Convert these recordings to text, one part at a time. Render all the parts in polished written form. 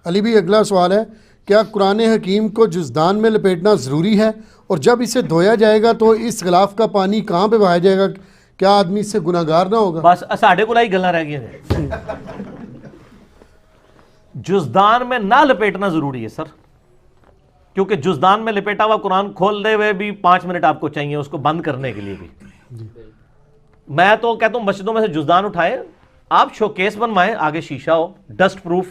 علی بھی اگلا سوال ہے، کیا قرآن حکیم کو جزدان میں لپیٹنا ضروری ہے؟ اور جب اسے دھویا جائے گا تو اس غلاف کا پانی کہاں پہ بہایا جائے گا؟ کیا آدمی اس سے گناہ گار نہ ہوگا؟ بس ساڑھے کو لائی گلنا رہ گئی ہیں۔ جزدان میں نہ لپیٹنا ضروری ہے سر، کیونکہ جزدان میں لپیٹا ہوا قرآن کھول دے ہوئے بھی 5 منٹ آپ کو چاہیے اس کو بند کرنے کے لیے بھی۔ میں تو کہتا ہوں مسجدوں میں سے جزدان اٹھائے، آپ شوکیس بنوائیں، آگے شیشہ ہو، ڈسٹ پروف،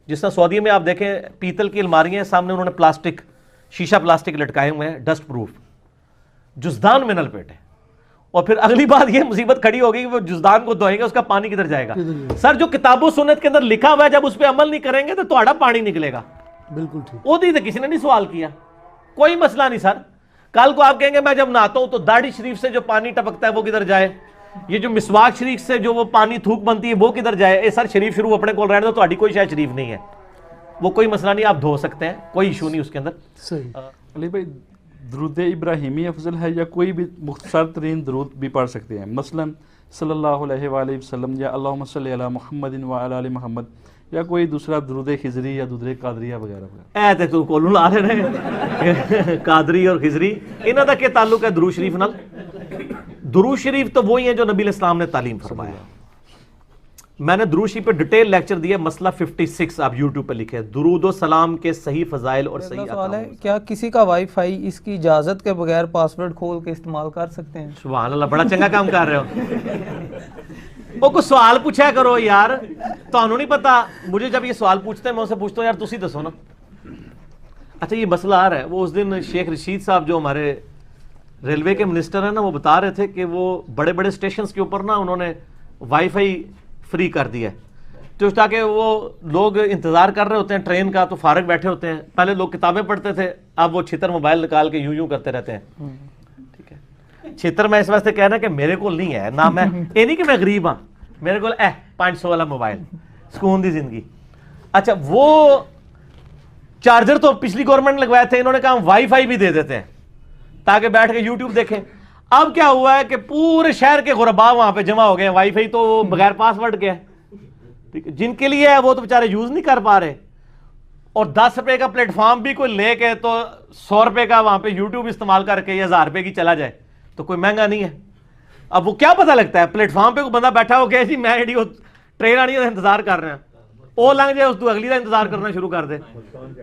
جس طرح سعودی میں آپ دیکھیں پیتل کی الماریاں سامنے انہوں نے پلاسٹک، شیشہ پلاسٹک لٹکائے ہوئے ہیں، ڈسٹ پروف۔ جزدان میں نہ لپیٹیں۔ اور پھر اگلی بات یہ مصیبت کھڑی ہوگی کہ وہ جزدان کو دھوئیں گے، اس کا پانی کدھر جائے گا؟ سر جو کتاب و سنت کے اندر لکھا ہوا ہے جب اس پہ عمل نہیں کریں گے تو تھوڑا پانی نکلے گا۔ بالکل ٹھیک۔ وہ تو کسی نے نہیں سوال کیا، کوئی مسئلہ نہیں سر۔ کل کو آپ کہیں گے میں جب نہاتا ہوں تو داڑھی شریف سے جو پانی ٹپکتا ہے وہ کدھر جائے؟ یہ جو مسواک شریف سے جو وہ پانی تھوک بنتی ہے وہ کدھر جائے؟ اے سر شریف شروع اپنے کو رہنے دو، تہاڈی کوئی شاید شریف نہیں ہے، وہ کوئی مسئلہ نہیں، آپ دھو سکتے ہیں، کوئی ایشو نہیں اس کے اندر۔ صحیح۔ علی بھائی درود ابراہیمی افضل ہے یا کوئی بھی مختصر ترین درود بھی پڑھ سکتے ہیں، مثلا صلی اللہ علیہ وآلہ وسلم یا اللہم صلی علی محمد وعلی آل محمد، یا کوئی دوسرا درود خضری یا درود قادریہ وغیرہ وغیرہ؟ اے تے تو کولوں لا رہے ہیں قادری اور خضری، انہاں دا کیا تعلق ہے درود شریف نال؟ درود شریف تو وہی ہیں جو نبی علیہ السلام نے تعلیم فرمایا۔ میں نے درود شریف پہ ڈیٹیل لیکچر دیا، مسئلہ 56 آپ یوٹیوب پہ لکھیں، درود و سلام کے صحیح فضائل اور صحیح سوال ہے، احکام۔ کیا کسی کا وائی فائی اس کی اجازت کے بغیر پاسورڈ کھول کے استعمال کر سکتے ہیں؟ سبحان اللہ، بڑا چنگا کام کر رہے ہو۔ وہ کوئی سوال پوچھا کرو یار، تانوں نہیں پتا؟ مجھے جب یہ سوال پوچھتے ہیں میں اسے پوچھتا ہوں یار تسی دسو نا۔ اچھا یہ مسئلہ آ رہا ہے، وہ اس دن شیخ رشید صاحب جو ہمارے ریلوے کے منسٹر ہیں نا، وہ بتا رہے تھے کہ وہ بڑے بڑے اسٹیشنز کے اوپر نا انہوں نے وائی فائی فری کر دیا ہے، تو تاکہ وہ لوگ انتظار کر رہے ہوتے ہیں ٹرین کا تو فارغ بیٹھے ہوتے ہیں، پہلے لوگ کتابیں پڑھتے تھے، اب وہ چھتر موبائل نکال کے یوں کرتے رہتے ہیں۔ ٹھیک ہے، چھتر میں اس واسطے کہنا کہ میرے کو نہیں ہے نا، میں یہ نہیں کہ میں غریب ہاں، میرے کو 500 والا موبائل، سکون دی زندگی۔ اچھا وہ چارجر تو پچھلی گورنمنٹ نے لگوائے تھے، انہوں نے کہا ہم وائی فائی بھی دے دیتے ہیں تاکہ بیٹھ کے یوٹیوب دیکھیں۔ اب کیا ہوا ہے کہ پورے شہر کے غربا وہاں پہ جمع ہو گئے ہیں، وائی فائی تو بغیر پاس ورڈ کے ہے، ٹھیک ہے، جن کے لیے ہے وہ تو بیچارے یوز نہیں کر پا رہے، اور 10 روپے کا پلیٹ فارم بھی کوئی لے کے تو 100 روپے کا وہاں پہ یوٹیوب استعمال کر کے یا 1000 روپے کی چلا جائے تو کوئی مہنگا نہیں ہے۔ اب وہ کیا پتہ لگتا ہے پلیٹ فارم پہ کوئی بندہ بیٹھا ہو گیا جی میں ٹرین آنی ہے انتظار کر رہے ہیں، وہ لنگ جائے اس تو اگلی کا انتظار کرنا شروع کر دے۔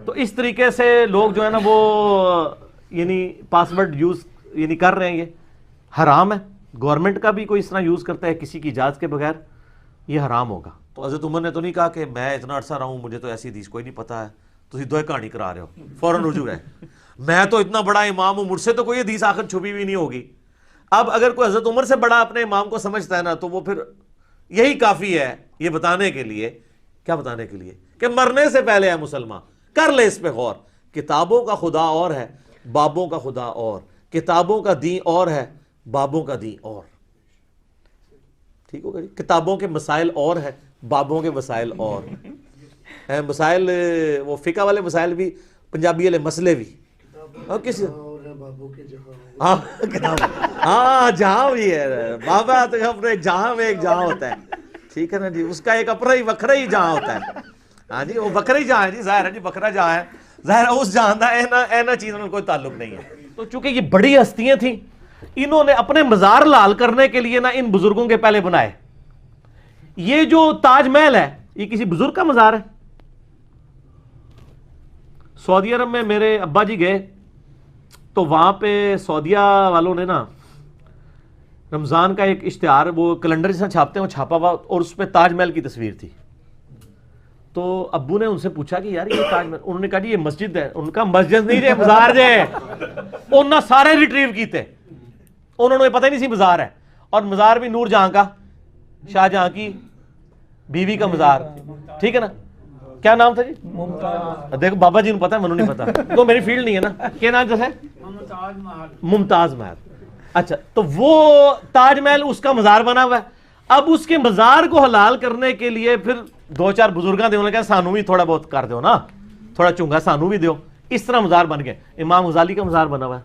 تو اس طریقے سے لوگ جو ہے نا وہ یعنی پاسورڈ یوز یعنی کر رہے ہیں، یہ حرام ہے۔ گورنمنٹ کا بھی کوئی اس طرح یوز کرتا ہے کسی کی اجازت کے بغیر، یہ حرام ہوگا۔ تو حضرت عمر نے تو نہیں کہا کہ میں اتنا عرصہ رہا ہوں مجھے تو ایسی حدیث کوئی نہیں پتا ہے، تسی دوئے کہانی کرا رہے ہو، فوراً رجوع ہے، میں تو اتنا بڑا امام ہوں مجھ سے تو کوئی حدیث آخر چھپی ہوئی نہیں ہوگی۔ اب اگر کوئی حضرت عمر سے بڑا اپنے امام کو سمجھتا ہے نا تو وہ پھر یہی کافی ہے یہ بتانے کے لیے، کیا بتانے کے لیے کہ مرنے سے پہلے ہے مسلمان، کر لے اس پہ غور، کتابوں کا خدا اور ہے، بابوں کا خدا اور، کتابوں کا دین اور ہے، بابوں کا دین اور، ٹھیک ہوگا جی؟ کتابوں کے مسائل اور ہے، بابوں کے مسائل اور ہیں، مسائل وہ فقہ والے مسائل بھی، پنجابی والے مسئلے بھی، اور کسی ہاں جہاں بھی ہے بابا تو اپنے جہاں میں ایک جہاں ہوتا ہے، ٹھیک ہے نا جی، اس کا ایک اپنا ہی وکھرا ہی جہاں ہوتا ہے، ہاں جی وہ وکھرا ہی جہاں ہے جی، ظاہر ہے جی وکھرا جہاں ہے، ظاہر ہے اس جہاں دا اینا چیزوں میں کوئی تعلق نہیں ہے۔ تو چونکہ یہ بڑی ہستیاں تھیں، انہوں نے اپنے مزار لال کرنے کے لیے نا ان بزرگوں کے پہلے بنائے۔ یہ جو تاج محل ہے یہ کسی بزرگ کا مزار ہے؟ سعودی عرب میں میرے ابا جی گئے تو وہاں پہ سعودیہ والوں نے نا رمضان کا ایک اشتہار وہ کیلنڈر جیسا چھاپتے ہیں وہ چھاپا ہوا، اور اس پہ تاج محل کی تصویر تھی۔ تو ابو نے ان سے پوچھا کہ یار یہ تاج محل، انہوں نے کہا جی یہ مسجد ہے، ان کا مسجد نہیں جی مزار جے، انہوں نے سارے ریٹریو کیتے، انہوں نے پتہ ہی نہیں سی مزار ہے، اور مزار بھی نور جہاں کا، شاہ جہاں کی بیوی کا مزار، ٹھیک ہے نا، کیا نام تھا جی؟ ممتاز۔ دیکھو بابا جی نے پتا ہے، منو نہیں پتا، تو میری فیلڈ نہیں ہے نا، کیا نام جیسے ممتاز محل۔ اچھا تو وہ تاج محل اس کا مزار بنا ہوا ہے، اب اس کے مزار کو حلال کرنے کے لیے پھر 2-4 بزرگاں دے، انہوں نے کہا سانو بھی تھوڑا بہت کر دیو نا، تھوڑا چونگا سانو بھی دیو، اس طرح مزار بن گئے۔ امام غزالی کا مزار بنا ہوا ہے،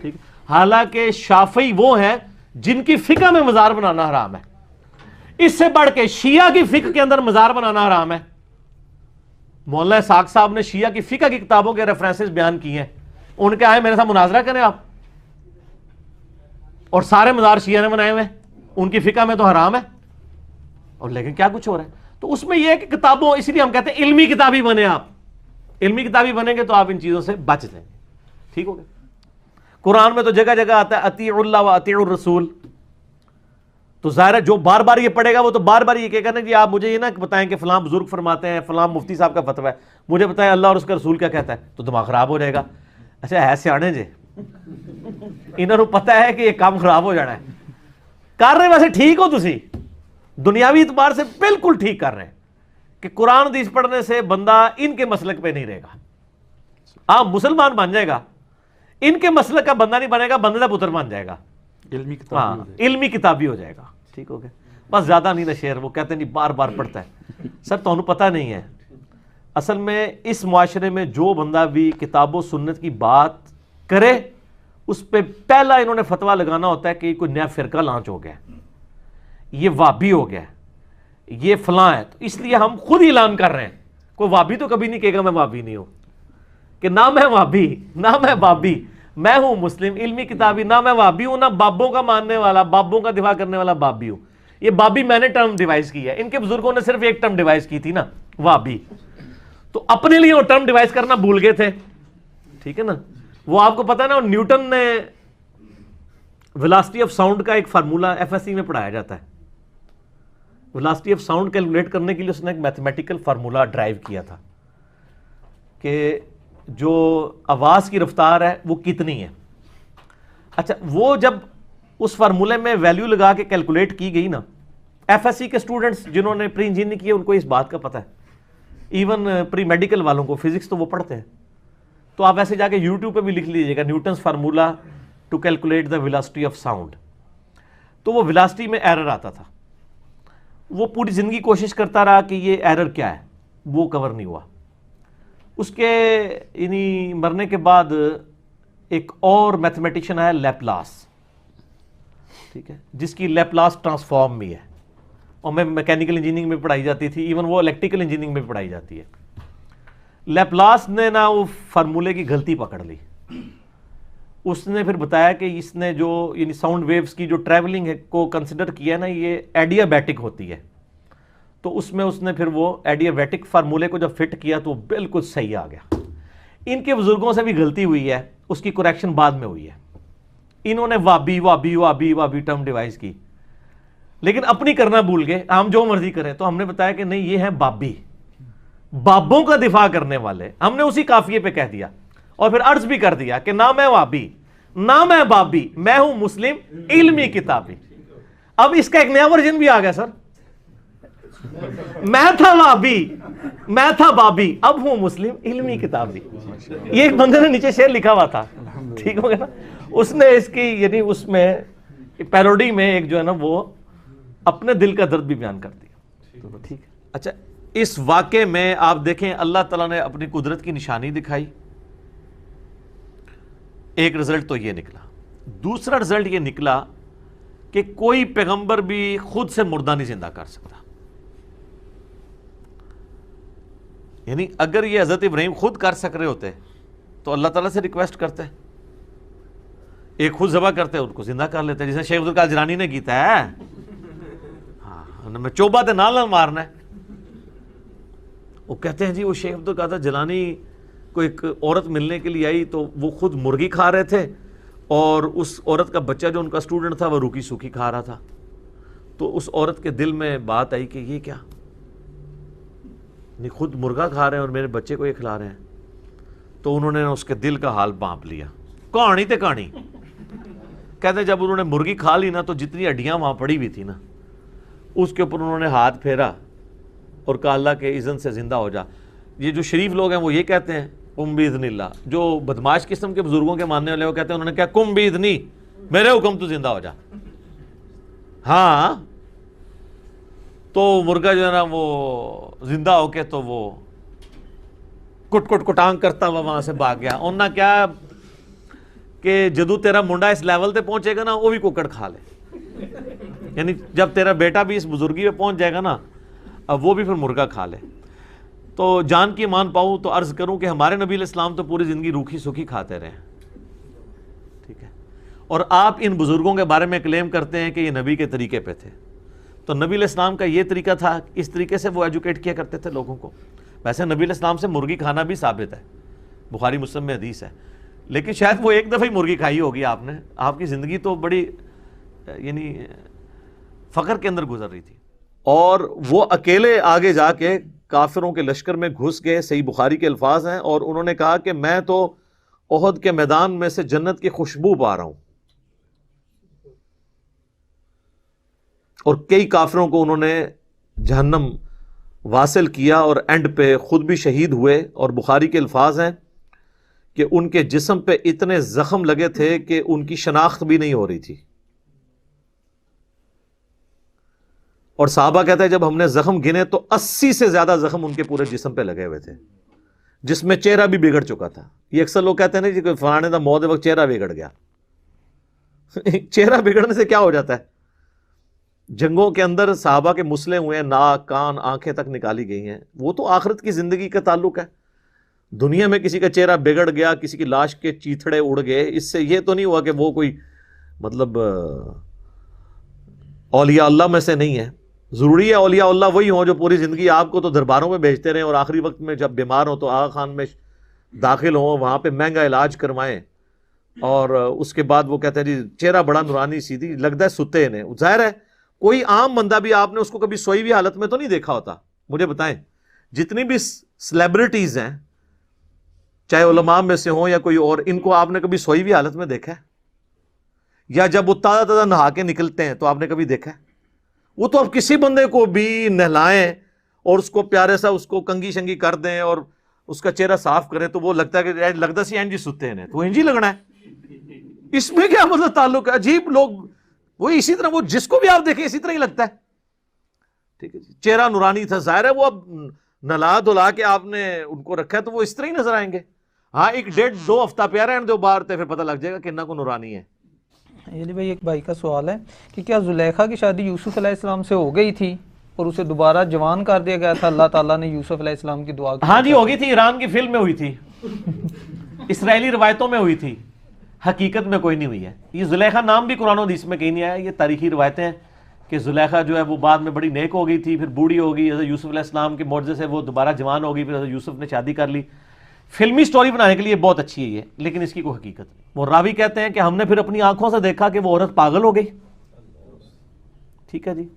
ٹھیک، حالانکہ شافعی وہ ہیں جن کی فقہ میں مزار بنانا حرام ہے، اس سے بڑھ کے شیعہ کی فقہ کے اندر مزار بنانا حرام ہے، مولانا اسحاق صاحب نے شیعہ کی فقہ کی کتابوں کے ریفرنسز بیان کیے ہیں, ان کے آئے میرے ساتھ مناظرہ کریں آپ, اور سارے مزار شیعہ نے بنائے ہوئے ہیں, ان کی فقہ میں تو حرام ہے, اور لیکن کیا کچھ ہو رہا ہے. تو اس میں یہ ہے کہ کتابوں, اسی لیے ہم کہتے ہیں علمی کتابی بنے, آپ علمی کتابی بنیں گے تو آپ ان چیزوں سے بچ جائیں گے. ٹھیک ہو گیا. قرآن میں تو جگہ جگہ آتا ہے اطیعوا اللہ و اطیعوا الرسول, تو ظاہر ہے جو بار بار یہ پڑھے گا وہ تو بار بار یہ کہے گا نا کہ آپ مجھے یہ نہ بتائیں کہ فلاں بزرگ فرماتے ہیں, فلاں مفتی صاحب کا فتویٰ ہے, مجھے بتائیں اللہ اور اس کا رسول کیا کہتا ہے, تو دماغ خراب ہو جائے گا. اچھا ہے سیانے جے, انہوں نے پتہ ہے کہ یہ کام خراب ہو جانا ہے. کر رہے ویسے ٹھیک ہو تسی, دنیاوی اعتبار سے بالکل ٹھیک کر رہے ہیں کہ قرآن حدیث پڑھنے سے بندہ ان کے مسلک پہ نہیں رہے گا. آپ مسلمان بن جائے گا, ان کے مسلک کا بندہ نہیں بنے گا, بندے کا پتر بن جائے گا, علمی ہاں کتاب علمی کتابی ہو جائے گا. ٹھیک ہو گیا. بس زیادہ نہیں نا شعر, وہ کہتے ہیں نہیں بار بار پڑھتا ہے. سر تو انہوں پتہ نہیں ہے, اصل میں اس معاشرے میں جو بندہ بھی کتاب و سنت کی بات کرے اس پہ پہلا انہوں نے فتویٰ لگانا ہوتا ہے کہ کوئی نیا فرقہ لانچ ہو گیا, یہ وابی ہو گیا, یہ فلاں ہے. تو اس لیے ہم خود ہی اعلان کر رہے ہیں, کوئی وابی تو کبھی نہیں کہے گا میں وابی نہیں ہوں, کہ نہ میں وابی نہ میں بابی, میں ہوں مسلم علمی کتابی, نہ میں وابی ہوں نہ بابوں کا ماننے والا, بابوں کا دفاع کرنے والا بابی ہوں. یہ بابی میں نے ٹرم ڈیوائز کی ہے, ان کے بزرگوں نے صرف ایک ٹرم ڈیوائز کی تھی نا, وابی, تو اپنے لیے وہ ٹرم ڈیوائز کرنا بھول گئے تھے. ٹھیک ہے نا. وہ آپ کو پتا ہے نا, نیوٹن نے ویلاسٹی آف ساؤنڈ کا ایک فارمولہ ایف ایس سی میں پڑھایا جاتا ہے. ویلاسٹی آف ساؤنڈ کیلکولیٹ کرنے کے لیے اس نے ایک میتھمیٹیکل فارمولہ ڈرائیو کیا تھا کہ جو آواز کی رفتار ہے وہ کتنی ہے. اچھا وہ جب اس فارمولے میں ویلیو لگا کے کیلکولیٹ کی گئی نا, ایف ایس سی کے اسٹوڈنٹس جنہوں نے پری انجینئرنگ کی ہے ان کو اس بات کا پتہ ہے, ایون پری میڈیکل والوں کو, فزکس تو وہ پڑھتے ہیں. تو آپ ایسے جا کے یوٹیوب پہ بھی لکھ لیجیے گا Newton's formula to calculate the velocity of sound. تو وہ ویلاسٹی میں ایرر آتا تھا, وہ پوری زندگی کوشش کرتا رہا کہ یہ ایرر کیا ہے, وہ کور نہیں ہوا. اس کے یعنی مرنے کے بعد ایک اور میتھمیٹیشین آیا لیپلاس, ٹھیک ہے, جس کی لیپلاس ٹرانسفارم بھی ہے, اور میں میکینیکل انجینئرنگ میں پڑھائی جاتی تھی, ایون وہ الیکٹریکل انجینئرنگ میں پڑھائی جاتی ہے. لیپلاس نے نا وہ فارمولے کی غلطی پکڑ لی. اس نے پھر بتایا کہ اس نے جو یعنی ساؤنڈ ویوز کی جو ٹریولنگ ہے کو کنسیڈر کیا ہے نا, یہ ایڈیابیٹک ہوتی ہے. تو اس میں اس نے پھر وہ ایڈیابیٹک فارمولے کو جب فٹ کیا تو بالکل صحیح آ گیا. ان کے بزرگوں سے بھی غلطی ہوئی ہے, اس کی کریکشن بعد میں ہوئی ہے. انہوں نے وابی وابی وابی وابی ٹرم ڈیوائز کی, لیکن اپنی کرنا بھول گئے, ہم جو مرضی کریں. تو ہم نے بتایا کہ نہیں, یہ ہے بابی, بابوں کا دفاع کرنے والے. ہم نے اسی قافیے پہ کہہ دیا اور پھر عرض بھی کر دیا کہ نہ میں وابی نہ میں بابی, میں ہوں مسلم علمی کتابی. اب اس کا ایک نیا ورژن بھی آ گیا سر, میں تھا وابی میں تھا بابی, اب ہوں مسلم علمی کتابی. یہ ایک بندے نے نیچے شعر لکھا ہوا تھا, ٹھیک ہو گیا نا. اس نے اس کی یعنی اس میں پیروڈی میں ایک جو ہے نا وہ اپنے دل کا درد بھی بیان کر دیا. ٹھیک ہے. اچھا اس واقعے میں آپ دیکھیں اللہ تعالیٰ نے اپنی قدرت کی نشانی دکھائی. ایک رزلٹ تو یہ نکلا. دوسرا رزلٹ یہ نکلا کہ کوئی پیغمبر بھی خود سے مردہ نہیں زندہ کر سکتا. یعنی اگر یہ حضرت ابراہیم خود کر سک رہے ہوتے تو اللہ تعالیٰ سے ریکویسٹ کرتے, ایک خود ذبح کرتے ان کو زندہ کر لیتے, جیسے شیخ عبدالقادر جیلانی نے کیتا ہے. ہاں میں چوبہ تے نال مارنا ہے. وہ کہتے ہیں جی وہ شیخ عبدالقادر جیلانی کو ایک عورت ملنے کے لیے آئی تو وہ خود مرغی کھا رہے تھے, اور اس عورت کا بچہ جو ان کا اسٹوڈنٹ تھا وہ روکی سوکھی کھا رہا تھا. تو اس عورت کے دل میں بات آئی کہ یہ کیا, نہیں خود مرغا کھا رہے ہیں اور میرے بچے کو یہ کھلا رہے ہیں. تو انہوں نے اس کے دل کا حال بانپ لیا. کہانی تے کہانی کہتے ہیں جب انہوں نے مرغی کھا لی نا تو جتنی ہڈیاں وہاں پڑی ہوئی تھی نا اس کے اوپر انہوں نے ہاتھ پھیرا اور کہا اللہ کے اذن سے زندہ ہو جا. یہ جو شریف لوگ ہیں وہ یہ کہتے ہیں کم باذن اللہ, جو بدماش قسم کے بزرگوں کے ماننے والے وہ کہتے ہیں انہوں نے کہا کم باذنی, میرے حکم تو زندہ ہو جا. ہاں تو مرغا جو ہے نا وہ زندہ ہو کے تو وہ کٹ کٹ کٹانگ کرتا ہوا وہاں سے بھاگ گیا. انہوں نے کیا کہ جدو تیرا منڈا اس لیول تے پہنچے گا نا وہ بھی کوکڑ کھا لے, یعنی جب تیرا بیٹا بھی اس بزرگی پہ پہنچ جائے گا نا اب وہ بھی پھر مرغا کھا لے. تو جان کی مان پاؤں تو عرض کروں کہ ہمارے نبی علیہ السلام تو پوری زندگی روکھی سوکھی کھاتے رہے، ٹھیک ہے، اور آپ ان بزرگوں کے بارے میں کلیم کرتے ہیں کہ یہ نبی کے طریقے پہ تھے. تو نبی علیہ السلام کا یہ طریقہ تھا، اس طریقے سے وہ ایجوکیٹ کیا کرتے تھے لوگوں کو. ویسے نبی علیہ السلام سے مرغی کھانا بھی ثابت ہے، بخاری مسلم میں حدیث ہے، لیکن شاید وہ ایک دفعہ ہی مرغی کھائی ہوگی آپ نے. آپ کی زندگی تو بڑی یعنی فقر کے اندر گزر رہی تھی. اور وہ اکیلے آگے جا کے کافروں کے لشکر میں گھس گئے، صحیح بخاری کے الفاظ ہیں، اور انہوں نے کہا کہ میں تو احد کے میدان میں سے جنت کی خوشبو پا رہا ہوں. اور کئی کافروں کو انہوں نے جہنم واصل کیا، اور اینڈ پہ خود بھی شہید ہوئے. اور بخاری کے الفاظ ہیں کہ ان کے جسم پہ اتنے زخم لگے تھے کہ ان کی شناخت بھی نہیں ہو رہی تھی. اور صحابہ کہتے ہیں جب ہم نے زخم گنے تو 80 سے زیادہ زخم ان کے پورے جسم پہ لگے ہوئے تھے، جس میں چہرہ بھی بگڑ چکا تھا. یہ اکثر لوگ کہتے ہیں نا کہ فلانے دا موت وقت چہرہ بگڑ گیا. چہرہ بگڑنے سے کیا ہو جاتا ہے؟ جنگوں کے اندر صحابہ کے مسلے ہوئے ہیں، ناک کان آنکھیں تک نکالی گئی ہیں. وہ تو آخرت کی زندگی کا تعلق ہے. دنیا میں کسی کا چہرہ بگڑ گیا، کسی کی لاش کے چیتھڑے اڑ گئے، اس سے یہ تو نہیں ہوا کہ وہ کوئی مطلب اولیاء اللہ میں سے نہیں ہے. ضروری ہے اولیاء اللہ وہی ہوں جو پوری زندگی آپ کو تو درباروں میں بھیجتے رہیں اور آخری وقت میں جب بیمار ہوں تو آغا خان میں داخل ہوں، وہاں پہ مہنگا علاج کروائیں، اور اس کے بعد وہ کہتے ہیں جی چہرہ بڑا نورانی سیدھی لگتا ہے ستے نے. ظاہر ہے کوئی عام بندہ بھی آپ نے اس کو کبھی سوئی ہوئی حالت میں تو نہیں دیکھا ہوتا. مجھے بتائیں جتنی بھی سلیبریٹیز ہیں چاہے علماء میں سے ہوں یا کوئی اور، ان کو آپ نے کبھی سوئی ہوئی حالت میں دیکھا ہے؟ یا جب وہ تازہ تازہ نہا کے نکلتے ہیں تو آپ نے کبھی دیکھا ہے؟ وہ تو اب کسی بندے کو بھی نہلائیں اور اس کو پیارے سا اس کو کنگھی شنگی کر دیں اور اس کا چہرہ صاف کریں تو وہ لگتا ہے کہ لگتا سی اینجی ستے ہیں، تو اینجی لگنا ہے. اس میں کیا مطلب تعلق ہے؟ عجیب لوگ. وہ اسی طرح وہ جس کو بھی آپ دیکھیں اسی طرح ہی لگتا ہے. ٹھیک ہے جی، چہرہ نورانی تھا. ظاہر ہے وہ اب نلا دھلا کے آپ نے ان کو رکھا ہے تو وہ اس طرح ہی نظر آئیں گے. ہاں ایک 1.5-2 ہفتہ پیارے ہیں دو بار تے پھر پتہ لگ جائے گا کہ انہاں کو نورانی ہے. علی بھائی ایک بھائی کا سوال ہے کہ کیا زلیخا کی شادی یوسف علیہ السلام سے ہو گئی تھی اور اسے دوبارہ جوان کر دیا گیا تھا؟ اللہ تعالیٰ نے یوسف علیہ السلام کی دعا کی. ہاں جی ہوگی تھی، ایران کی فلم میں ہوئی تھی، اسرائیلی روایتوں میں ہوئی تھی، حقیقت میں کوئی نہیں ہوئی ہے. یہ زلیخا نام بھی قرآن و حدیث میں کہیں نہیں آیا. یہ تاریخی روایتیں ہیں کہ زلیخا جو ہے وہ بعد میں بڑی نیک ہو گئی تھی، پھر بوڑھی ہو گئی، حضرت یوسف علیہ السلام کے معجزے سے وہ دوبارہ جوان ہو گئی، پھر حضرت یوسف نے شادی کر لی. فلمی سٹوری بنانے کے لیے بہت اچھی ہے یہ، لیکن اس کی کوئی حقیقت نہیں. وہ راوی کہتے ہیں کہ ہم نے پھر اپنی آنکھوں سے دیکھا کہ وہ عورت پاگل ہو گئی. ٹھیک ہے جی،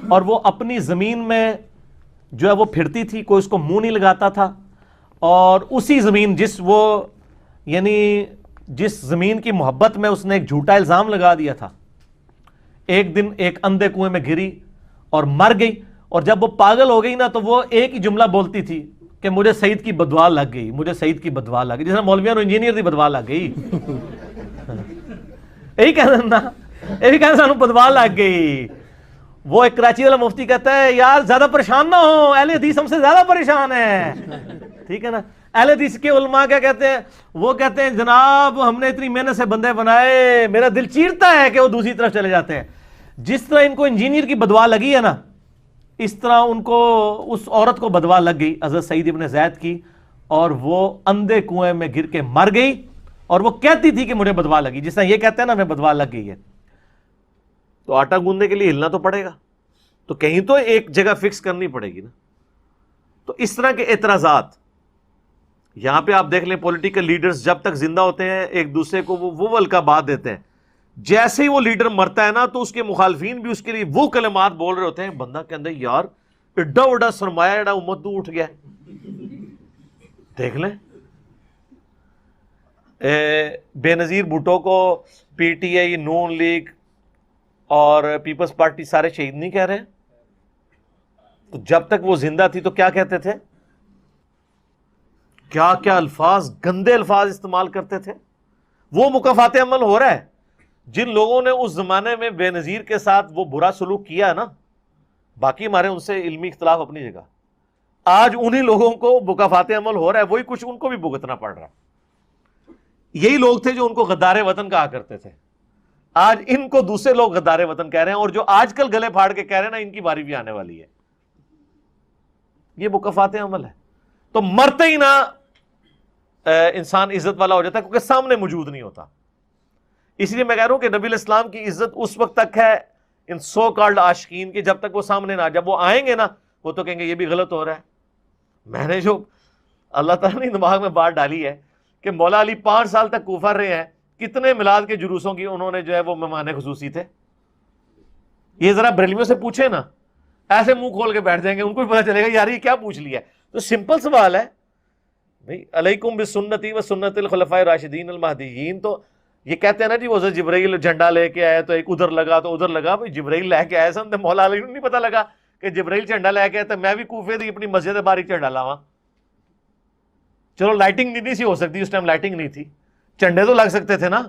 اور وہ اپنی زمین میں جو ہے وہ پھرتی تھی، کوئی اس کو منہ نہیں لگاتا تھا، اور اسی زمین جس زمین کی محبت میں اس نے ایک جھوٹا الزام لگا دیا تھا، ایک دن ایک اندھے کنویں میں گری اور مر گئی. اور جب وہ پاگل ہو گئی نا تو وہ ایک ہی جملہ بولتی تھی کہ مجھے سعید کی بدوا لگ گئی، مجھے سعید کی بدوا لگ گئی. جس طرح مولویوں انجینئر دی بدوا لگ گئی، یہی کہنا سانو بدوا لگ گئی. وہ ایک کراچی والا مفتی کہتا ہے یار زیادہ پریشان نہ ہو، اہل حدیث ہم سے زیادہ پریشان ہے. ٹھیک ہے نا. اہل حدیث کے علماء کیا کہتے ہیں؟ وہ کہتے ہیں جناب ہم نے اتنی محنت سے بندے بنائے، میرا دل چیرتا ہے کہ وہ دوسری طرف چلے جاتے ہیں. جس طرح ان کو انجینئر کی بدوا لگی ہے نا، اس طرح ان کو اس عورت کو بدوا لگ گئی حضرت سعید ابن زید کی، اور وہ اندھے کنویں میں گر کے مر گئی. اور وہ کہتی تھی کہ مجھے بدوا لگی، جس طرح یہ کہتے ہیں نا ہمیں بدوا لگ گئی ہے. تو آٹا گوندنے کے لیے ہلنا تو پڑے گا، تو کہیں تو ایک جگہ فکس کرنی پڑے گی نا. تو اس طرح کے اعتراضات یہاں پہ آپ دیکھ لیں، پولیٹیکل لیڈرز جب تک زندہ ہوتے ہیں ایک دوسرے کو وہ القابات دیتے ہیں. جیسے ہی وہ لیڈر مرتا ہے نا تو اس کے مخالفین بھی اس کے لیے وہ کلمات بول رہے ہوتے ہیں. بندہ کہ اندر یار ایڈا وڈا سرمایہ ایڈا امت تو اٹھ گیا. دیکھ لیں بے نظیر بھٹو کو P T I, Noon League اور پیپلز پارٹی سارے شہید نہیں کہہ رہے. تو جب تک وہ زندہ تھی تو کیا کہتے تھے؟ کیا کیا الفاظ، گندے الفاظ استعمال کرتے تھے. وہ مکافات عمل ہو رہا ہے. جن لوگوں نے اس زمانے میں بے نظیر کے ساتھ وہ برا سلوک کیا ہے نا، باقی ہمارے ان سے علمی اختلاف اپنی جگہ، آج انہی لوگوں کو مکافات عمل ہو رہا ہے. وہی کچھ ان کو بھی بھگتنا پڑ رہا ہے. یہی لوگ تھے جو ان کو غدار وطن کہا کرتے تھے. آج ان کو دوسرے لوگ غدار وطن کہہ رہے ہیں، اور جو آج کل گلے پھاڑ کے کہہ رہے ہیں نا ان کی باری بھی آنے والی ہے. یہ مکافات عمل ہے. تو مرتے ہی نہ انسان عزت والا ہو جاتا ہے، کیونکہ سامنے موجود نہیں ہوتا. اس لیے میں کہہ رہا ہوں کہ نبی علیہ السلام کی عزت اس وقت تک ہے ان سو کالڈ عاشقین کی، جب تک وہ سامنے نہ، جب وہ آئیں گے نا وہ تو کہیں گے یہ بھی غلط ہو رہا ہے. میں نے جو اللہ تعالیٰ نے دماغ میں بات ڈالی ہے کہ مولا علی 5 سال تک کوفہ رہے ہیں، کتنے میلاد کے جلوسوں کی انہوں نے جو ہے وہ مہمان خصوصی تھے. یہ ذرا بریلویوں سے پوچھیں نا، ایسے منہ کھول کے بیٹھ جائیں گے، ان کو بھی پتہ چلے گا یار یہ کیا پوچھ لیا. تو سمپل سوال ہے بھائی، علیکم بسنتی و سنت الخلفاء الراشدین المہدیین. تو یہ کہتے ہیں نا جی وہ جبرائیل جھنڈا لے کے آئے تو ایک ادھر لگا تو ادھر لگا. بھائی جبرائیل لے کے آئے سن تو مولا علی کو نہیں پتہ لگا کہ جبرائیل جھنڈا لے کے آئے تو میں بھی کوفے دی اپنی مسجد باہر جھنڈا لاواں. چلو لائٹنگ نہیں سی ہو سکتی اس ٹائم، لائٹنگ نہیں تھی، جھنڈے تو لگ سکتے تھے نا.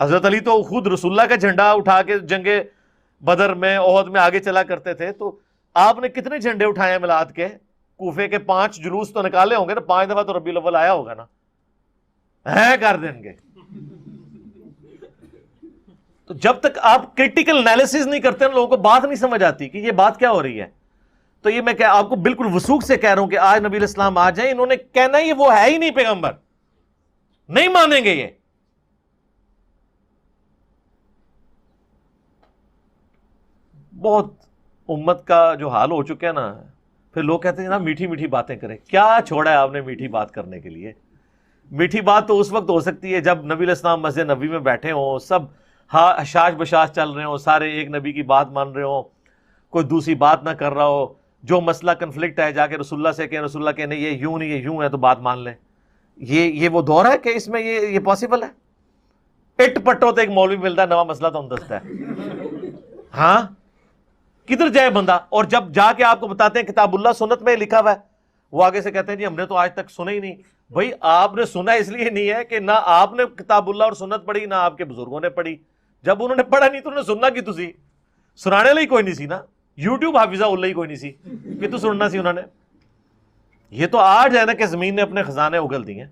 حضرت علی تو خود رسول اللہ کا جھنڈا اٹھا کے جنگ بدر میں احد میں آگے چلا کرتے تھے. تو آپ نے کتنے جھنڈے اٹھائے ہیں میلاد کے؟ کوفے کے 5 جلوس تو نکالے ہوں گے نا، 5 دفعہ تو ربیع الاول آیا ہوگا نا، ہے کر دیں گے. تو جب تک آپ کریٹیکل انالیسز نہیں کرتے نا، لوگوں کو بات نہیں سمجھ آتی کہ یہ بات کیا ہو رہی ہے. تو یہ میں آپ کو بالکل وثوق سے کہہ رہا ہوں کہ آج نبی علیہ السلام آ جائیں، انہوں نے کہنا یہ وہ ہے ہی نہیں پیغمبر، نہیں مانیں گے. یہ بہت امت کا جو حال ہو چکا ہے نا، پھر لوگ کہتے ہیں نا میٹھی میٹھی باتیں کریں. کیا چھوڑا ہے آپ نے میٹھی بات کرنے کے لیے؟ میٹھی بات تو اس وقت ہو سکتی ہے جب نبی علیہ السلام مسجد نبی میں بیٹھے ہوں، سب حشاش بشاش چل رہے ہوں، سارے ایک نبی کی بات مان رہے ہوں، کوئی دوسری بات نہ کر رہا ہو. جو مسئلہ کنفلکٹ ہے جا کے رسول اللہ سے کہیں، رسول اللہ کہنے یہ یوں نہیں، یہ یوں ہے، تو بات مان لیں. یہ وہ دور ہے کہ اس میں یہ پاسبل ہے؟ پٹ پٹو تو ایک مولوی ملتا ہے، نواں مسئلہ تو ہم دستا ہے. ہاں کدھر جائے بندہ؟ اور جب جا کے آپ کو بتاتے ہیں کتاب اللہ سنت میں لکھا ہوا ہے، وہ آگے سے کہتے ہیں جی ہم نے تو آج تک سنا ہی نہیں. بھائی آپ نے سنا اس لیے نہیں ہے کہ نہ آپ نے کتاب اللہ اور سنت پڑھی، نہ آپ کے بزرگوں نے پڑھی. جب انہوں نے پڑھا نہیں تو انہوں نے سننا کی تسی سنانے لئی کوئی نہیں سی نا. یوٹیوب حافظہ اللہ ہی کوئی نہیں سی کہ تو سننا سی انہوں نے. یہ تو آج ہے نا کہ زمین نے اپنے خزانے اگل دی ہیں،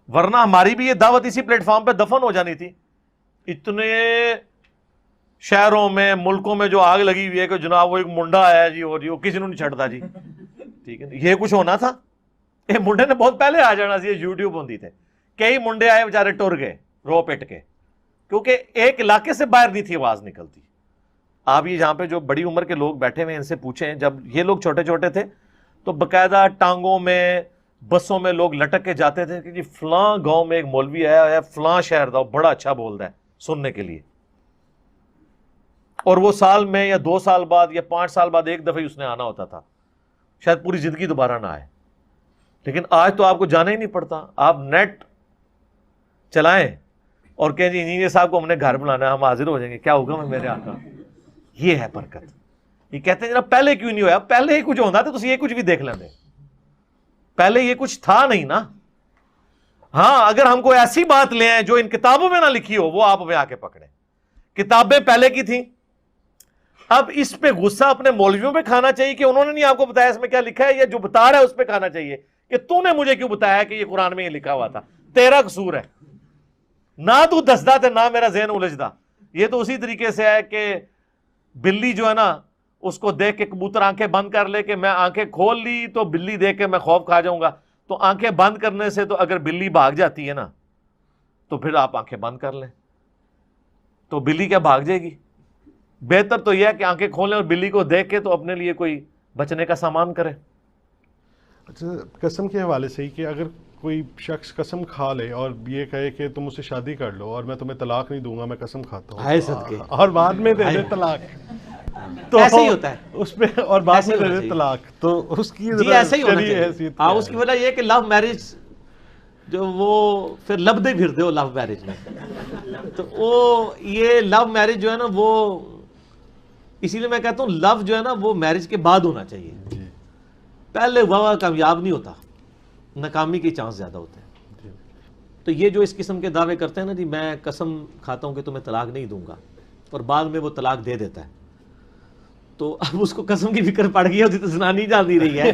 ورنہ ہماری بھی یہ دعوت اسی پلیٹ فارم پہ دفن ہو جانی تھی. اتنے شہروں میں ملکوں میں جو آگ لگی ہوئی ہے کہ جناب وہ ایک منڈا آیا جی اور جی وہ کسی نے نہیں چھڑتا جی، ٹھیک ہے. یہ کچھ ہونا تھا؟ یہ منڈے نے بہت پہلے آ جانا سی. یوٹیوب ہوتی تھے، کئی منڈے آئے بیچارے ٹر گئے رو پٹ کے، کیونکہ ایک علاقے سے باہر نہیں تھی آواز نکلتی. آپ یہ جہاں پہ جو بڑی عمر کے لوگ بیٹھے ہوئے ان سے پوچھیں، جب یہ لوگ چھوٹے چھوٹے تھے تو باقاعدہ ٹانگوں میں بسوں میں لوگ لٹک کے جاتے تھے کہ جی فلاں گاؤں میں ایک مولوی آیا ہے، فلاں شہر دا بڑا اچھا بولتا ہے، سننے کے لیے. اور وہ سال میں یا 2 سال بعد یا 5 سال بعد ایک دفعہ ہی اس نے آنا ہوتا تھا، شاید پوری زندگی دوبارہ نہ آئے. لیکن آج تو آپ کو جانا ہی نہیں پڑتا، آپ نیٹ چلائیں اور کہیں جی انجینئر صاحب کو ہم نے گھر بلانا ہے، ہم حاضر ہو جائیں گے، کیا ہوگا میں میرے آقا. یہ ہے برکت. یہ کہتے ہیں جناب پہلے کیوں نہیں ہوا؟ پہلے ہی کچھ ہوتا تو یہ کچھ بھی دیکھ لیندے، پہلے یہ کچھ تھا نہیں نا. ہاں اگر ہم کوئی ایسی بات لے آئیں جو ان کتابوں میں نہ لکھی ہو، وہ آپ ہمیں آ کے پکڑیں. کتابیں پہلے کی تھیں. اب اس پہ غصہ اپنے مولویوں پہ کھانا چاہیے کہ انہوں نے نہیں آپ کو بتایا اس میں کیا لکھا ہے، یا جو بتا رہا ہے اس پہ کھانا چاہیے کہ تو نے مجھے کیوں بتایا کہ یہ قرآن میں یہ لکھا ہوا تھا، تیرا قصور ہے. نہ تو دسدا تے نہ میرا ذہن الجھدا. یہ تو اسی طریقے سے ہے کہ بلی جو ہے نا اس کو دیکھ کے کبوتر آنکھیں بند کر لے کہ میں آنکھیں کھول لی تو بلی دیکھ کے میں خوف کھا جاؤں گا. تو آنکھیں بند کرنے سے تو اگر بلی بھاگ جاتی ہے نا تو پھر آپ آنکھیں بند کر لیں، تو بلی کیا بھاگ جائے گی؟ بہتر تو یہ ہے کہ آنکھیں کھولیں اور بلی کو دیکھ کے تو اپنے لیے کوئی بچنے کا سامان کرے. اچھا قسم کے حوالے سے ہی کہ اگر کوئی شخص قسم کھا لے اور یہ کہے کہ تم مجھ سے شادی کر لو اور میں تمہیں طلاق نہیں دوں گا، میں قسم کھاتا ہوں، ہائے صدقے، اور بعد میں دے دے طلاق، تو ایسے ہی ہوتا ہے اس پہ، اور بعد میں دے دے طلاق، تو اس کی جی ایسا ہی ہونا چاہیے. حیثیت ہاں اس کی وجہ یہ کہ لو میرج جو وہ پھر لبدے پھرتے ہو لو میرج میں، تو وہ یہ لو میرج جو ہے نا وہ، اسی لیے میں کہتا ہوں لو جو ہے نا وہ میرج کے بعد ہونا چاہیے. پہلے ہوا کامیاب نہیں ہوتا، ناکامی کے چانس زیادہ ہوتے ہیں. تو یہ جو اس قسم کے دعوے کرتے ہیں نا جی میں قسم کھاتا ہوں کہ تمہیں طلاق نہیں دوں گا، اور بعد میں وہ طلاق دے دیتا ہے، تو اب اس کو قسم کی فکر پڑ گئی ہوتی تو زنا نہیں جانتی رہی ہے.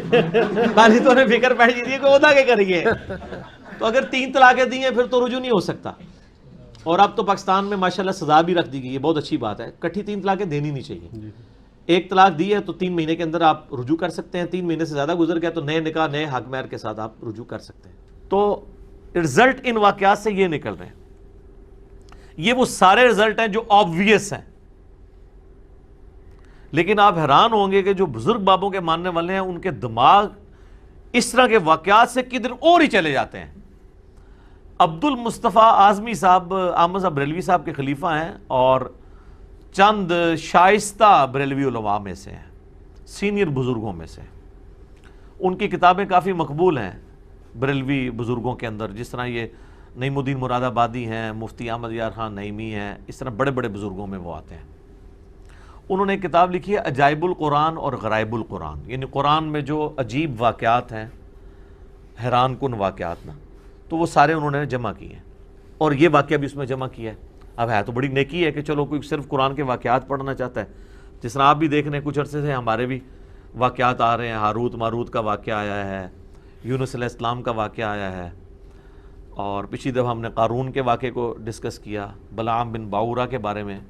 پہلے تو انہیں فکر پڑ جاتی ہے کہ ادا کے کریے. تو اگر 3 طلاقیں دی ہیں پھر تو رجوع نہیں ہو سکتا. اور اب تو پاکستان میں ماشاءاللہ سزا بھی رکھ دی گئی ہے، بہت اچھی بات ہے. کٹھی 3 طلاقیں دینی نہیں چاہیے. ایک طلاق دی ہے تو 3 مہینے کے اندر آپ رجوع کر سکتے ہیں، 3 مہینے سے زیادہ گزر گیا تو نئے نکاح نئے حق مہر کے ساتھ آپ رجوع کر سکتے ہیں۔ تو رزلٹ ان واقعات سے یہ نکل رہے ہیں، یہ وہ سارے رزلٹ ہیں جو آبویس ہیں، لیکن آپ حیران ہوں گے کہ جو بزرگ بابوں کے ماننے والے ہیں ان کے دماغ اس طرح کے واقعات سے کدھر اور ہی چلے جاتے ہیں۔ عبد المصطفیٰ اعظمی صاحب احمد صاحب بریلوی صاحب کے خلیفہ ہیں اور چند شائستہ بریلوی علماء میں سے ہیں، سینئر بزرگوں میں سے۔ ان کی کتابیں کافی مقبول ہیں بریلوی بزرگوں کے اندر، جس طرح یہ نعیم الدین مراد آبادی ہیں، مفتی احمد یار خان نعیمی ہیں، اس طرح بڑے بڑے بزرگوں میں وہ آتے ہیں۔ انہوں نے ایک کتاب لکھی ہے عجائب القرآن اور غرائب القرآن، یعنی قرآن میں جو عجیب واقعات ہیں، حیران کن واقعات نا، تو وہ سارے انہوں نے جمع کیے ہیں، اور یہ واقعہ بھی اس میں جمع کیا ہے۔ اب ہے تو بڑی نیکی ہے کہ چلو کوئی صرف قرآن کے واقعات پڑھنا چاہتا ہے، جس طرح آپ بھی دیکھ رہے ہیں کچھ عرصے سے ہمارے بھی واقعات آ رہے ہیں، ہاروت ماروت کا واقعہ آیا ہے، یونس علیہ السلام کا واقعہ آیا ہے، اور پچھلی دفعہ ہم نے قارون کے واقعے کو ڈسکس کیا، بلعام بن باورا کے بارے میں،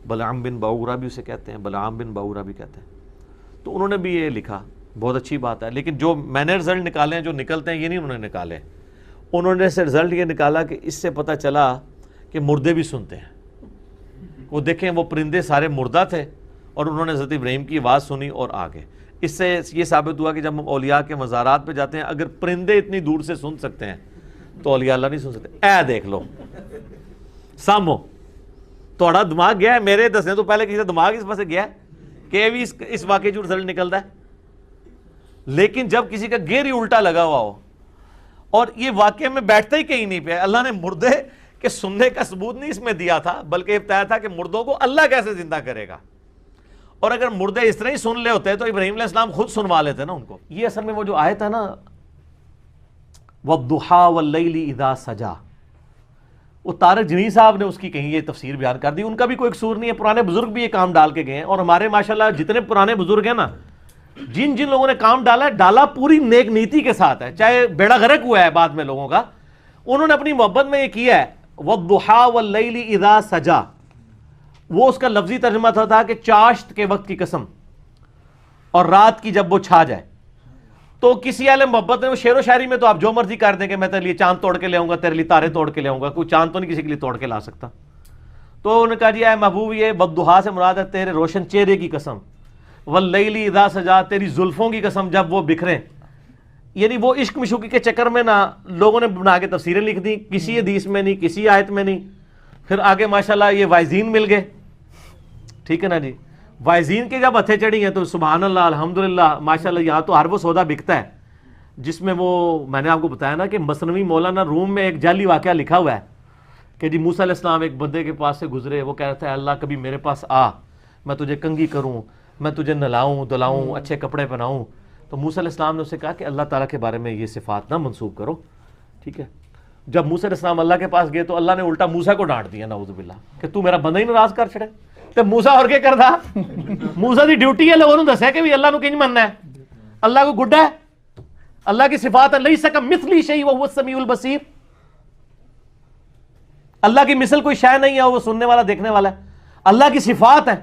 بلعام بن باورا بھی اسے کہتے ہیں، بلعام بن باورا بھی کہتے ہیں۔ تو انہوں نے بھی یہ لکھا، بہت اچھی بات ہے، لیکن جو میں نے رزلٹ نکالے ہیں، جو نکلتے ہیں، یہ نہیں انہوں نے نکالے، انہوں نے سے رزلٹ یہ نکالا کہ اس سے پتہ چلا کہ مردے بھی سنتے ہیں۔ وہ دیکھیں وہ پرندے سارے مردہ تھے اور انہوں نے حضرت ابراہیم کی آواز سنی اور آگے۔ اس سے یہ ثابت ہوا کہ جب ہم اولیاء کے مزارات پہ جاتے ہیں، اگر پرندے اتنی دور سے سن سکتے ہیں تو اولیاء اللہ نہیں سن سکتے۔ اے دیکھ لو سامو، تھوڑا دماغ گیا ہے، میرے دسنے تو پہلے کسی کا دماغ اس پاس سے گیا ہے کہ بھی اس واقعے جو رزلٹ نکلتا ہے، لیکن جب کسی کا گیر ہی الٹا لگا ہوا ہو اور یہ واقعے میں بیٹھتا ہی کہیں نہیں پہ، اللہ نے مردے کے سننے کا ثبوت نہیں اس میں دیا تھا، بلکہ یہ بتایا تھا کہ مردوں کو اللہ کیسے زندہ کرے گا، اور اگر مردے اس طرح ہی سن لے ہوتے تو ابراہیم علیہ السلام خود سنوا لیتے نا ان کو۔ یہ اصل میں وہ جو آیت ہے نا وَالضُّحَىٰ وَاللَّيْلِ اِذَا سَجَا، وہ طارق جنی صاحب نے اس کی کہیں یہ تفسیر بیان کر دی، ان کا بھی کوئی قصور نہیں ہے، پرانے بزرگ بھی یہ کام ڈال کے گئے ہیں، اور ہمارے ماشاءاللہ جتنے پرانے بزرگ ہیں نا، جن جن لوگوں نے کام ڈالا ہے، ڈالا پوری نیک نیتی کے ساتھ ہے، چاہے بیڑا غرق ہوا ہے بعد میں لوگوں کا، انہوں نے اپنی محبت میں یہ کیا ہے وَالضُّحَىٰ وَاللَّيْلِ اِذَا سَجَا۔ وہ اس کا لفظی ترجمہ تھا کہ چاشت کے وقت کی قسم اور رات کی جب وہ چھا جائے۔ تو کسی اہل محبت نے وہ شعر و شاعری میں تو آپ جو مرضی کر دیں کہ میں تیرے لیے چاند توڑ کے لے آؤں گا، تیرے لیے تارے توڑ کے لے آؤں گا، کوئی چاند تو نہیں کسی کے لیے توڑ کے لا سکتا۔ تو انہوں نے کہا جی اے محبوب، یہ والضحیٰ سے مراد ہے تیرے روشن چہرے کی قسم، واللیل اذا سجا، تیری زلفوں کی قسم جب وہ بکھریں۔ یعنی وہ عشق مشوقی کے چکر میں نا لوگوں نے بنا کے تفسیریں لکھ دی، کسی حدیث میں نہیں، کسی آیت میں نہیں۔ پھر آگے ماشاءاللہ یہ وائزین مل گئے، ٹھیک ہے نا جی، وائزین کے جب ہتھے چڑھی ہیں تو سبحان اللہ الحمدللہ ماشاءاللہ یہاں تو ہر وہ سودا بکتا ہے جس میں وہ میں نے آپ کو بتایا نا کہ مثنوی مولانا روم میں ایک جعلی واقعہ لکھا ہوا ہے کہ جی موسیٰ علیہ السلام ایک بندے کے پاس سے گزرے، وہ کہہ رہا تھا اللہ کبھی میرے پاس آ، میں تجھے کنگھی کروں، میں تجھے نلاؤں دلاؤں، اچھے کپڑے پہناؤں۔ تو موسیٰ علیہ السلام نے اسے کہا کہ اللہ تعالیٰ کے بارے میں یہ صفات نہ منسوب کرو، ٹھیک ہے۔ جب موسیٰ علیہ السلام اللہ کے پاس گئے تو اللہ نے الٹا موسیٰ کو ڈانٹ دیا نعوذ باللہ کہ تو میرا بندہ ہی ناراض کر چھڑے۔ تو موسیٰ اور کیا کرتا، موسیٰ دی ڈیوٹی ہے لوگوں نے دسیا کہ اللہ نو کنج مننا ہے، اللہ کو گڈا ہے، اللہ کی صفات ہے لیس کمثلہ شیء وہو السمیع البصیر، اللہ کی مثل کوئی شے نہیں ہے، وہ سننے والا دیکھنے والا ہے، اللہ کی صفات ہے۔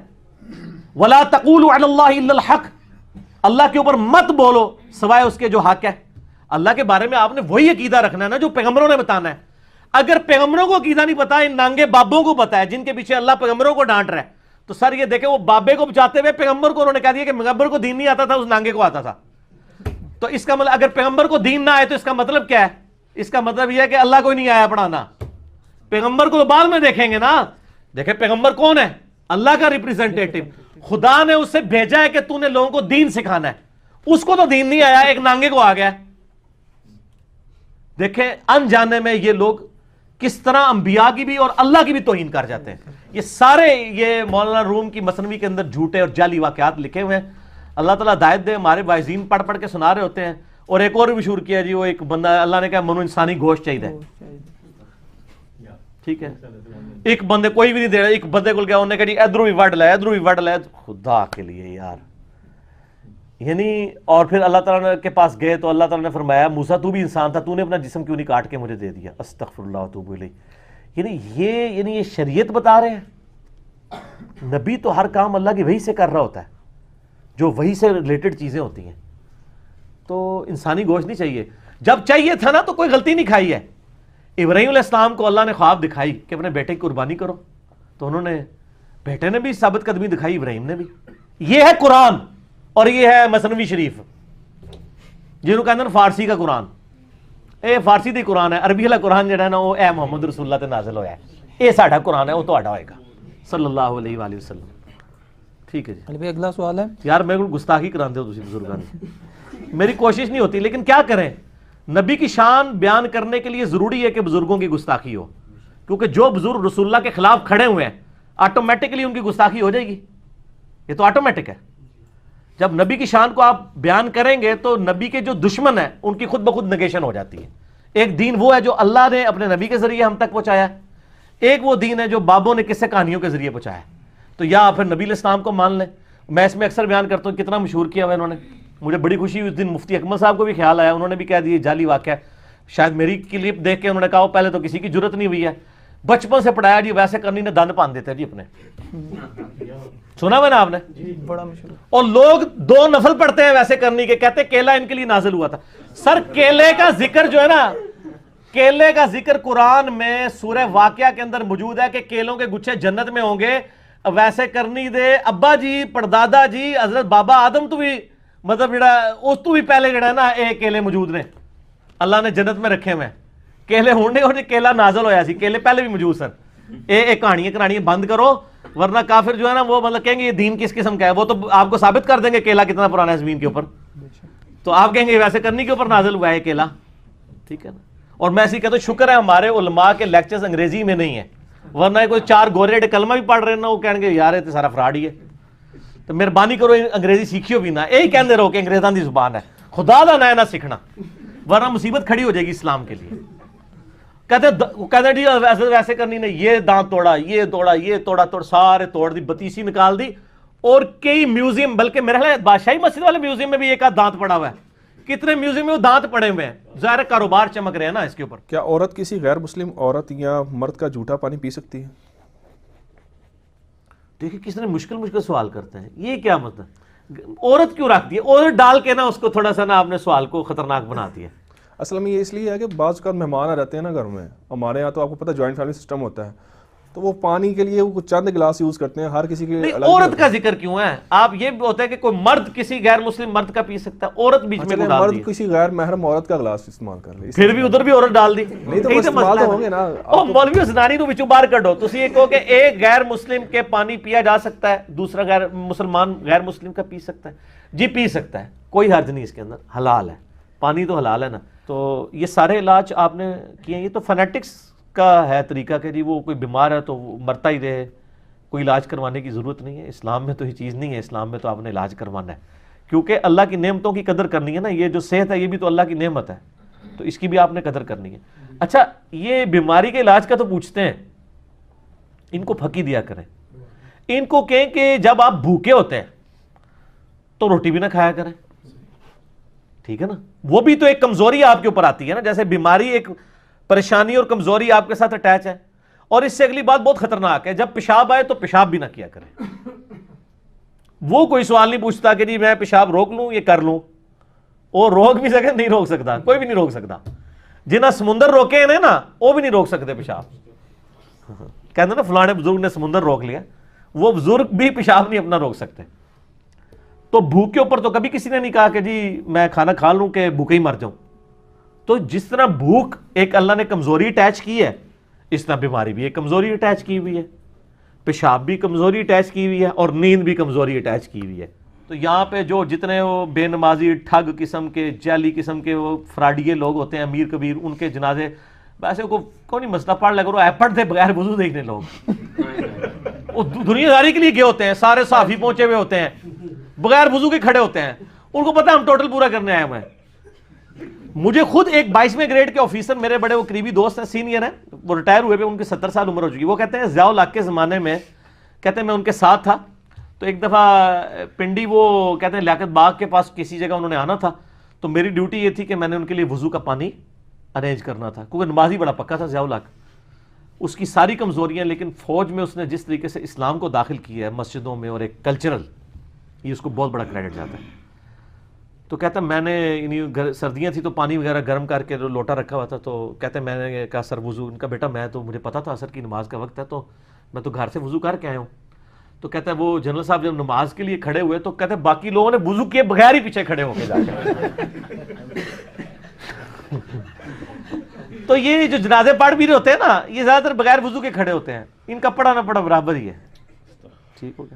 ولا تقولوا علی اللہ الا الحق، اللہ کے اوپر مت بولو سوائے اس کے جو حق ہے۔ اللہ کے بارے میں آپ نے وہی عقیدہ رکھنا ہے نا جو پیغمبروں نے بتانا ہے۔ اگر پیغمبروں کو عقیدہ نہیں پتا، ان نانگے بابوں کو پتا ہے جن کے پیچھے اللہ پیغمبروں کو ڈانٹ رہا ہے، تو سر یہ دیکھیں وہ بابے کو بچاتے ہوئے پیغمبر کو انہوں نے کہہ دیا کہ پیغمبر کو دین نہیں آتا تھا، اس نانگے کو آتا تھا۔ تو اس کا مطلب اگر پیغمبر کو دین نہ آئے تو اس کا مطلب کیا ہے؟ اس کا مطلب یہ ہے کہ اللہ کو نہیں آیا پڑھانا۔ پیغمبر کو تو بعد میں دیکھیں گے نا، دیکھیں پیغمبر کون ہے؟ اللہ کا ریپریزنٹیٹو، خدا نے اسے بھیجا ہے کہ تو نے لوگوں کو دین سکھانا ہے، اس کو تو دین نہیں آیا، ایک نانگے کو آ گیا۔ دیکھیں انجانے میں یہ لوگ کس طرح انبیاء کی بھی اور اللہ کی بھی توہین کر جاتے ہیں۔ یہ سارے یہ مولانا روم کی مثنوی کے اندر جھوٹے اور جعلی واقعات لکھے ہوئے ہیں۔ اللہ تعالیٰ ہدایت دے، ہمارے وائزین پڑھ پڑھ کے سنا رہے ہوتے ہیں۔ اور ایک اور بھی مشہور کیا جی، وہ ایک بندہ اللہ نے کہا منو انسانی گوشت چاہیے، ٹھیک ہے، ایک بندے کوئی بھی نہیں دے رہا، ایک بندے کو گیا انہوں نے کہا جی ادھروں بھی وڈ لے، ادھروں بھی وڈ لے، خدا کے لیے یار، یعنی۔ اور پھر اللہ تعالیٰ کے پاس گئے تو اللہ تعالیٰ نے فرمایا موسیٰ تو بھی انسان تھا، تو نے اپنا جسم کیوں نہیں کاٹ کے مجھے دے دیا؟ استغفر اللہ واتوب الیہ۔ یعنی یہ شریعت بتا رہے ہیں، نبی تو ہر کام اللہ کی وحی سے کر رہا ہوتا ہے۔ جو وہی سے ریلیٹڈ چیزیں ہوتی ہیں. تو انسانی گوشت نہیں چاہیے. جب چاہیے تھا نا تو کوئی غلطی نہیں کھائی ہے. ابراہیم علیہ السلام کو اللہ نے خواب دکھائی کہ اپنے بیٹے کی قربانی کرو, تو انہوں نے, بیٹے نے بھی ثابت قدمی دکھائی, ابراہیم نے بھی. یہ ہے قرآن, اور یہ ہے مثنوی شریف, جنہوں کہتے ہیں فارسی کا قرآن. اے فارسی دی قرآن ہے, عربی والا قرآن جڑا ہے نا وہ اے محمد رسول اللہ تے نازل ہویا ہے. یہ ساڈا قرآن ہے, وہ تہاڈا ہوئے گا صلی اللہ علیہ وآلہ وسلم. ٹھیک ہے جی. علی بھائی اگلا سوال ہے. یار میرے کو گستاخی کراندے ہو تسی بزرگاں نے, میری کوشش نہیں ہوتی, لیکن کیا کریں, نبی کی شان بیان کرنے کے لیے ضروری ہے کہ بزرگوں کی گستاخی ہو, کیونکہ جو بزرگ رسول اللہ کے خلاف کھڑے ہوئے ہیں آٹومیٹکلی ان کی گستاخی ہو جائے گی. یہ تو آٹومیٹک ہے. جب نبی کی شان کو آپ بیان کریں گے تو نبی کے جو دشمن ہیں ان کی خود بخود نگیشن ہو جاتی ہے. ایک دین وہ ہے جو اللہ نے اپنے نبی کے ذریعے ہم تک پہنچایا ہے, ایک وہ دین ہے جو بابوں نے قصے کہانیوں کے ذریعے پہنچایا ہے. تو یا پھر نبی علیہ السلام کو مان لیں. میں اس میں اکثر بیان کرتا ہوں کتنا مشہور کیا ہوا انہوں نے, مجھے بڑی خوشی ہوئی اس دن مفتی اکمل صاحب کو بھی خیال آیا, انہوں نے بھی کہہ دیا جعلی واقعہ ہے. شاید میری کلپ دیکھ کے انہوں نے کہا پہلے تو کسی کی ضرورت نہیں ہوئی ہے, بچپن سے پڑھایا جی ویسے کرنی نے دند پان دیتے جی اپنے. سنا ہوا نا آپ نے, بڑا مشہور. اور لوگ 2 نفل پڑھتے ہیں ویسے کرنی کے, کہتے ہیں کیلا ان کے لیے نازل ہوا تھا. سر کیلے کا ذکر جو ہے نا, کیلے کا ذکر قرآن میں سورہ واقعہ کے اندر موجود ہے کہ کیلوں کے گچھے جنت میں ہوں گے. ویسے کرنی دے ابا جی پردادا جی حضرت بابا آدم تو بھی مطلب جڑا اس تو بھی پہلے جڑا ہے نا اے کیلے موجود نے, اللہ نے جنت میں رکھے ہوئے. کیلے ہونے اور کیلا نازل ہویا سی, کیلے پہلے بھی موجود سن. اے کہانیاں بند کرو, ورنہ کافر جو ہے نا وہ مطلب کہیں گے یہ دین کس قسم کا ہے. وہ تو آپ کو ثابت کر دیں گے کیلا کتنا پرانا ہے زمین کے اوپر, تو آپ کہیں گے ویسے کرنی کے اوپر نازل ہوا ہے کیلا. ٹھیک ہے نا. اور میں ایسے کہتا ہوں شکر ہے ہمارے علماء کے لیکچرز انگریزی میں نہیں ہیں, ورنہ کوئی 4 گورے کلمہ بھی پڑھ رہے ہیں نا وہ کہیں گے یار یہ تو سارا فراڈ ہی ہے. تو مہربانی کرو انگریزی سیکھیو بھی نہ, یہی کہندے رہو کہ انگریزاں دی زبان ہے, خدا دا نہ سیکھنا, ورنہ مصیبت کھڑی ہو جائے گی اسلام کے لیے. کہتے جی ویسے کرنی نے یہ دانت توڑا, یہ توڑا, یہ توڑا, سارے توڑ دی, بتیسی نکال دی. اور کئی میوزیم, بلکہ میرا خیال ہے بادشاہی مسجد والے میوزیم میں بھی ایک آدھ دانت پڑا ہوا ہے. کتنے میوزیم میں وہ دانت پڑے ہوئے ہیں, ظاہر کاروبار چمک رہے ہیں نا اس کے اوپر. کیا عورت کسی غیر مسلم عورت یا مرد کا جھوٹا پانی پی سکتی ہے؟ دیکھیں کس نے مشکل سوال کرتے ہیں, یہ کیا مطلب, عورت کیوں رکھ دی ہے, عورت ڈال کے نا اس کو تھوڑا سا نا آپ نے سوال کو خطرناک بنا دیا. اصل میں یہ اس لیے ہے کہ بعض اوقات مہمان آ جاتے ہیں نا گھر میں, ہمارے یہاں تو آپ کو پتہ جوائنٹ فیملی سسٹم ہوتا ہے, تو وہ پانی کے لیے وہ چند گلاس یوز کرتے ہیں, ہر کسی کے عورت کا ذکر کیوں ہے. آپ یہ ہوتا ہے کہ کوئی مرد کسی غیر مسلم مرد کا پی سکتا ہے, عورت بیچ میں ڈال دی, مرد کسی غیر محرم عورت کا گلاس استعمال کر لے, پھر بھی ادھر بھی عورت ڈال دی. نہیں تو استعمال تو ہوں گے نا. او مولوی حسنانی تو وچوں باہر کڈو, تسی یہ کہو کہ ایک غیر مسلم کے پانی پیا جا سکتا ہے, دوسرا غیر مسلمان غیر مسلم کا پی سکتا ہے. جی پی سکتا ہے, کوئی حرج نہیں اس کے اندر, حلال ہے, پانی تو حلال ہے نا. تو یہ سارے علاج آپ نے کیے, یہ تو فنیٹکس کا ہے طریقہ کہ جی وہ کوئی بیمار ہے تو وہ مرتا ہی رہے, کوئی علاج کروانے کی ضرورت نہیں ہے. اسلام میں تو یہ چیز نہیں ہے, اسلام میں تو آپ نے علاج کروانا ہے, کیونکہ اللہ کی نعمتوں کی قدر کرنی ہے نا. یہ جو صحت ہے یہ بھی تو اللہ کی نعمت ہے, تو اس کی بھی آپ نے قدر کرنی ہے. اچھا یہ بیماری کے علاج کا تو پوچھتے ہیں, ان کو پھکی دیا کریں, ان کو کہیں کہ جب آپ بھوکے ہوتے ہیں تو روٹی بھی نہ کھایا کریں. ٹھیک ہے نا, وہ بھی تو ایک کمزوری آپ کے اوپر آتی ہے نا, جیسے بیماری ایک پریشانی اور کمزوری آپ کے ساتھ اٹیچ ہے. اور اس سے اگلی بات بہت خطرناک ہے, جب پیشاب آئے تو پیشاب بھی نہ کیا کریں. وہ کوئی سوال نہیں پوچھتا کہ جی میں پیشاب روک لوں یہ کر لوں, اور روک بھی سکے نہیں روک سکتا, کوئی بھی نہیں روک سکتا. جنہیں سمندر روکے ہیں نا وہ بھی نہیں روک سکتے پیشاب. کہتے ہیں نا فلانے بزرگ نے سمندر روک لیا, وہ بزرگ بھی پیشاب نہیں اپنا روک سکتے. تو بھوک کے اوپر تو کبھی کسی نے نہیں کہا کہ جی میں کھانا کھا لوں کہ بھوکے ہی مر جاؤں. تو جس طرح بھوک ایک اللہ نے کمزوری اٹیچ کی ہے, اس طرح بیماری بھی ایک کمزوری اٹیچ کی ہوئی ہے, پیشاب بھی کمزوری اٹیچ کی ہوئی ہے, اور نیند بھی کمزوری اٹیچ کی ہوئی ہے. تو یہاں پہ جو جتنے وہ بے نمازی ٹھگ قسم کے جعلی قسم کے وہ فراڈیے لوگ ہوتے ہیں, امیر کبیر, ان کے جنازے ویسے کوئی نہیں مسئلہ پڑھ لے کرو, ایپٹ تھے بغیر وضو دیکھنے لوگ, وہ دنیا داری کے لیے گئے ہوتے ہیں, سارے صحافی پہنچے ہوئے ہوتے ہیں, بغیر وضو کے کھڑے ہوتے ہیں, ان کو پتہ ہم ٹوٹل پورا کرنے آئے ہوئے ہیں. مجھے خود ایک 22ویں گریڈ کے آفیسر میرے بڑے وہ قریبی دوست ہیں, سینئر ہیں, وہ ریٹائر ہوئے پہ ان کے 70 سال عمر ہو چکی. وہ کہتے ہیں ضیاء الحق کے زمانے میں, کہتے ہیں میں ان کے ساتھ تھا, تو ایک دفعہ پنڈی وہ کہتے ہیں لیاقت باغ کے پاس کسی جگہ انہوں نے آنا تھا, تو میری ڈیوٹی یہ تھی کہ میں نے ان کے لیے وضو کا پانی ارینج کرنا تھا, کیونکہ نمازی بڑا پکا تھا ضیاء الحق. اس کی ساری کمزوریاں, لیکن فوج میں اس نے جس طریقے سے اسلام کو داخل کیا ہے مسجدوں میں, اور ایک کلچرل یہ اس کو بہت بڑا کریڈٹ جاتا ہے. تو کہتا ہے میں نے سردیاں تھی تو پانی وغیرہ گرم کر کے لوٹا رکھا ہوا تھا, تو کہتے ہیں میں نے کہا سر وضو, ان کا بیٹا میں تو مجھے پتا تھا عصر کی نماز کا وقت ہے تو میں تو گھر سے وضو کر کے آیا ہوں. تو کہتا ہے وہ جنرل صاحب جب نماز کے لیے کھڑے ہوئے تو کہتے ہیں باقی لوگوں نے وضو کیے بغیر ہی پیچھے کھڑے ہو کے جا کے. تو یہ جو جنازے پڑھ بھی ہوتے ہیں نا, یہ زیادہ تر بغیر وضو کے کھڑے ہوتے ہیں, ان کا پڑھا نہ پڑھا برابر ہی ہے. ٹھیک ہو گیا.